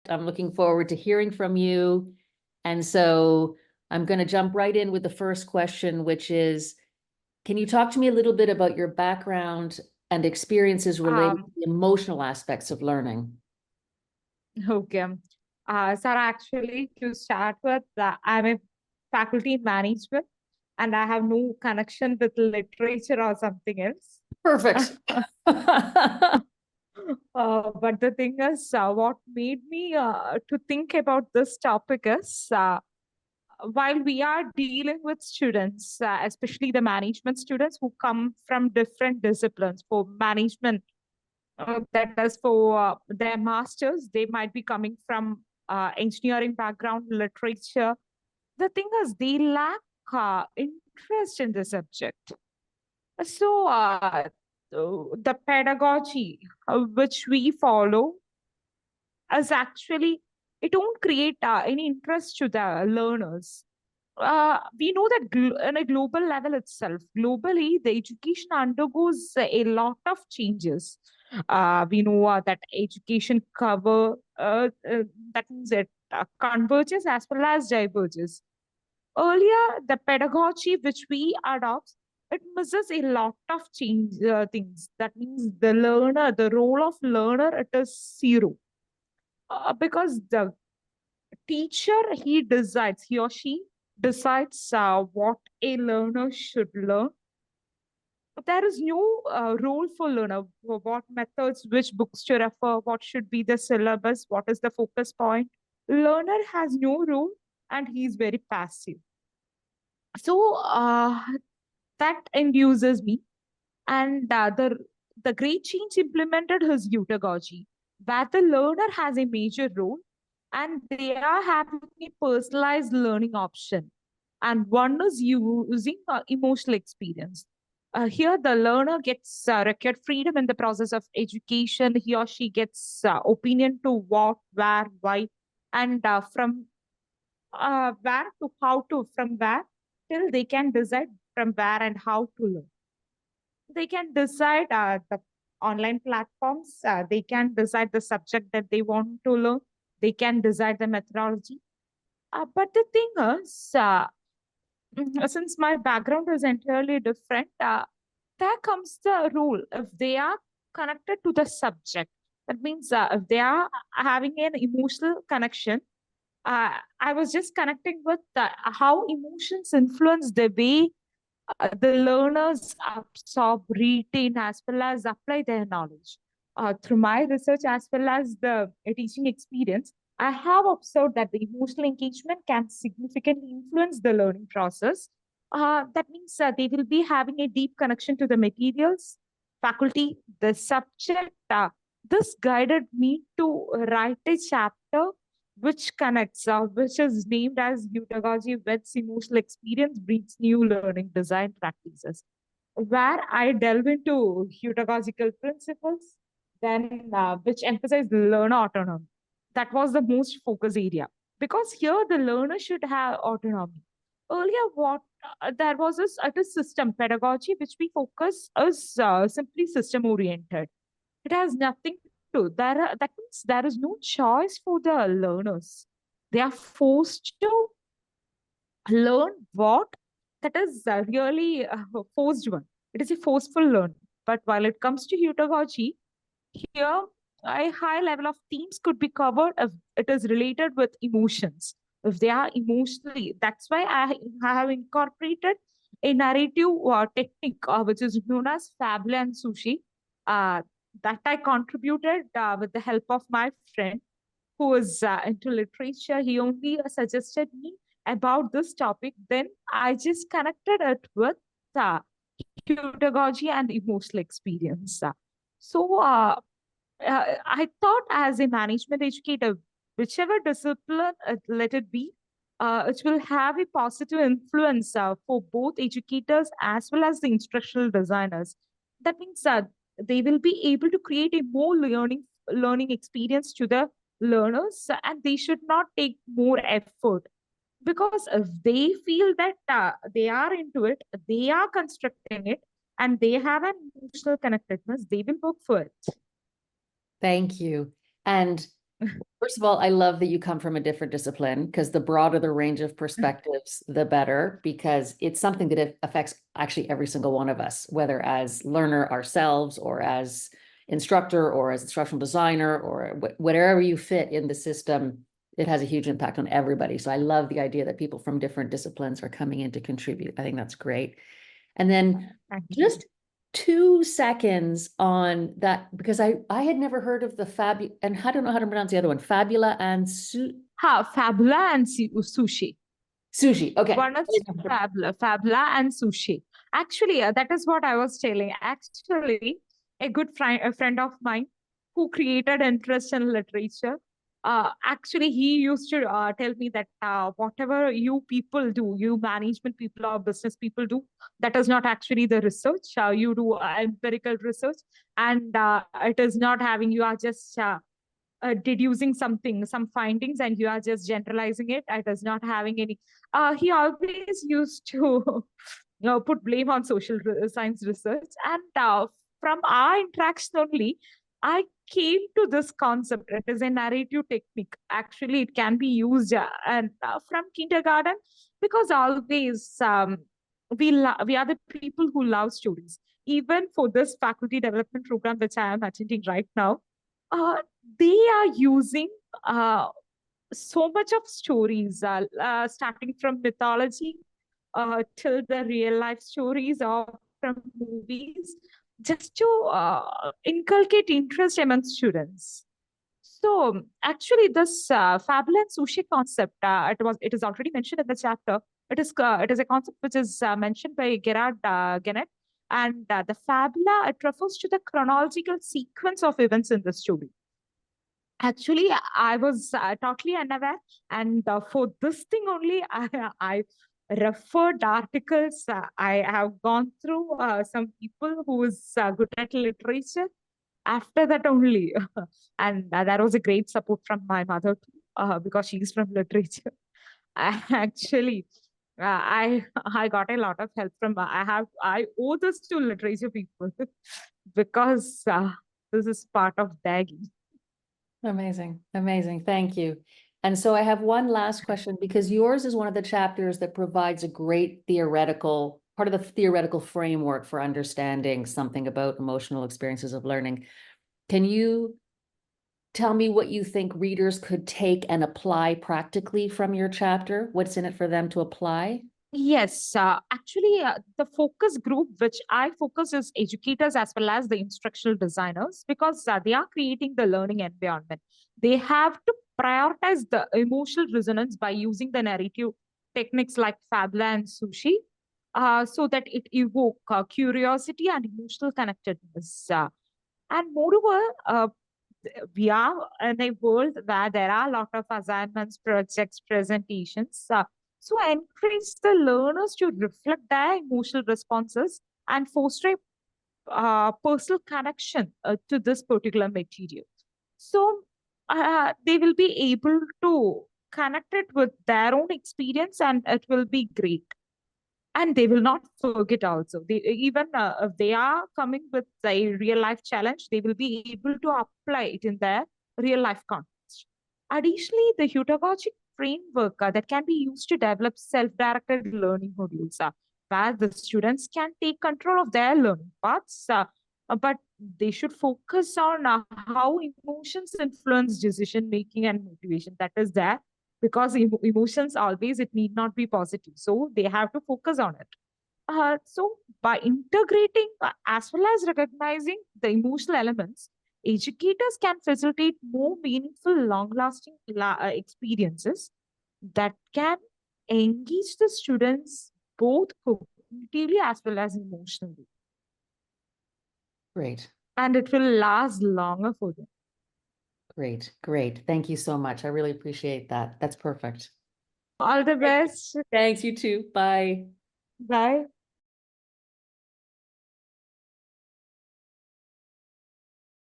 I'm looking forward to hearing from you. And so I'm going to jump right in with the first question, which is, can you talk to me a little bit about your background and experiences related to the emotional aspects of learning? Okay. Sarah, actually, to start with, I'm a faculty in management and I have no connection with literature or something else. Perfect. But the thing is, what made me to think about this topic is while we are dealing with students, especially the management students who come from different disciplines for management, that is for their masters, they might be coming from engineering background, literature. The thing is, they lack interest in the subject. So, the pedagogy which we follow is actually, it won't create any interest to the learners. We know that on a global level itself, globally, the education undergoes a lot of changes. We know that education cover, that means it converges as well as diverges. Earlier, the pedagogy which we adopt, it misses a lot of change things. That means the learner, the role of learner, it is zero. Because the teacher, he or she decides what a learner should learn. There is no role for learner, for what methods, which books to refer, what should be the syllabus, what is the focus point. Learner has no role and he is very passive. So that induces me. And the great change implemented is pedagogy, where the learner has a major role and they are having a personalized learning option. And one is using emotional experience. Here, the learner gets record freedom in the process of education. He or she gets opinion to what, where, why, and from where to how to, from where till they can decide from where and how to learn. They can decide the online platforms, they can decide the subject that they want to learn, they can decide the methodology. But the thing is, since my background is entirely different, there comes the rule. If they are connected to the subject, that means if they are having an emotional connection, I was just connecting with how emotions influence the way the learners absorb, retain, as well as apply their knowledge. Through my research as well as the teaching experience, I have observed that the emotional engagement can significantly influence the learning process. That means they will be having a deep connection to the materials, faculty, the subject. This guided me to write a chapter which connects, which is named as Pedagogy with Emotional Experience Breeds New Learning Design Practices, where I delve into pedagogical principles, then which emphasize learner autonomy. That was the most focus area because here the learner should have autonomy. Earlier, what there was a system pedagogy which we focus is simply system oriented. It has nothing to that means there is no choice for the learners. They are forced to learn what that is really forced one. It is a forceful learn. But while it comes to pedagogy, here a high level of themes could be covered if it is related with emotions. If they are emotionally, that's why I have incorporated a narrative technique which is known as Fable and Sushi. Uh, that I contributed with the help of my friend who is into literature. He only suggested me about this topic. Then I just connected it with uh, pedagogy and emotional experience. So I thought as a management educator, whichever discipline let it be, it will have a positive influence for both educators as well as the instructional designers. That means they will be able to create a more learning experience to the learners, and they should not take more effort because if they feel that they are into it, they are constructing it, and they have an emotional connectedness, they will work for it. Thank you. And First of all, I love that you come from a different discipline, because the broader the range of perspectives, the better, because it's something that affects actually every single one of us, whether as learner ourselves or as instructor or as instructional designer or whatever you fit in the system, it has a huge impact on everybody. So I love the idea that people from different disciplines are coming in to contribute. I think that's great. And then Thank you. just 2 seconds on that, because I had never heard of the and I don't know how to pronounce the other one, Fabula and Fabula and sushi. Sushi. Okay. One is Fabula and sushi. Actually, that is what I was telling. Actually, a friend of mine who created interest in literature. Actually, he used to tell me that whatever you people do, you management people or business people do, that is not actually the research. You do empirical research, and it is not having. You are just deducing something, some findings, and you are just generalizing it. It is not having any. He always used to put blame on social science research, and from our interaction only, I came to this concept. It is a narrative technique. Actually, it can be used and from kindergarten, because always we are the people who love stories. Even for this faculty development program which I am attending right now, uh, they are using so much of stories, starting from mythology till the real life stories or from movies, just to inculcate interest among students. So actually, this fabula and sushi concept, it is already mentioned in the chapter. It is a concept which is mentioned by Gerard Gennet, and the fabula, it refers to the chronological sequence of events in the story. Actually, I was totally unaware, and for this thing only, I referred articles. I have gone through some people who is good at literature. After that only, and that was a great support from my mother too, because she's from literature. Actually, I got a lot of help from. I owe this to literature people because this is part of their game. Amazing. Amazing. Thank you. And so I have one last question, because yours is one of the chapters that provides a great theoretical part of the theoretical framework for understanding something about emotional experiences of learning. Can you tell me what you think readers could take and apply practically from your chapter? What's in it for them to apply? Yes, actually, the focus group which I focus is educators as well as the instructional designers, because they are creating the learning environment. They have to prioritize the emotional resonance by using the narrative techniques like Fabula and Sushi, so that it evoke curiosity and emotional connectedness. And moreover, we are in a world where there are a lot of assignments, projects, presentations. So encourage the learners to reflect their emotional responses and foster a personal connection to this particular material. So they will be able to connect it with their own experience, and it will be great. And they will not forget also. They even if they are coming with a real life challenge, they will be able to apply it in their real life context. Additionally, the pedagogic framework that can be used to develop self-directed learning modules, where the students can take control of their learning paths, but they should focus on how emotions influence decision making and motivation. That is there, because emotions always, it need not be positive, so they have to focus on it. So by integrating as well as recognizing the emotional elements, educators can facilitate more meaningful, long-lasting experiences that can engage the students both cognitively as well as emotionally, Great. and it will last longer for them. Great. Great. Thank you so much. I really appreciate that. That's perfect. All the best. Thanks, you too. Bye. Bye.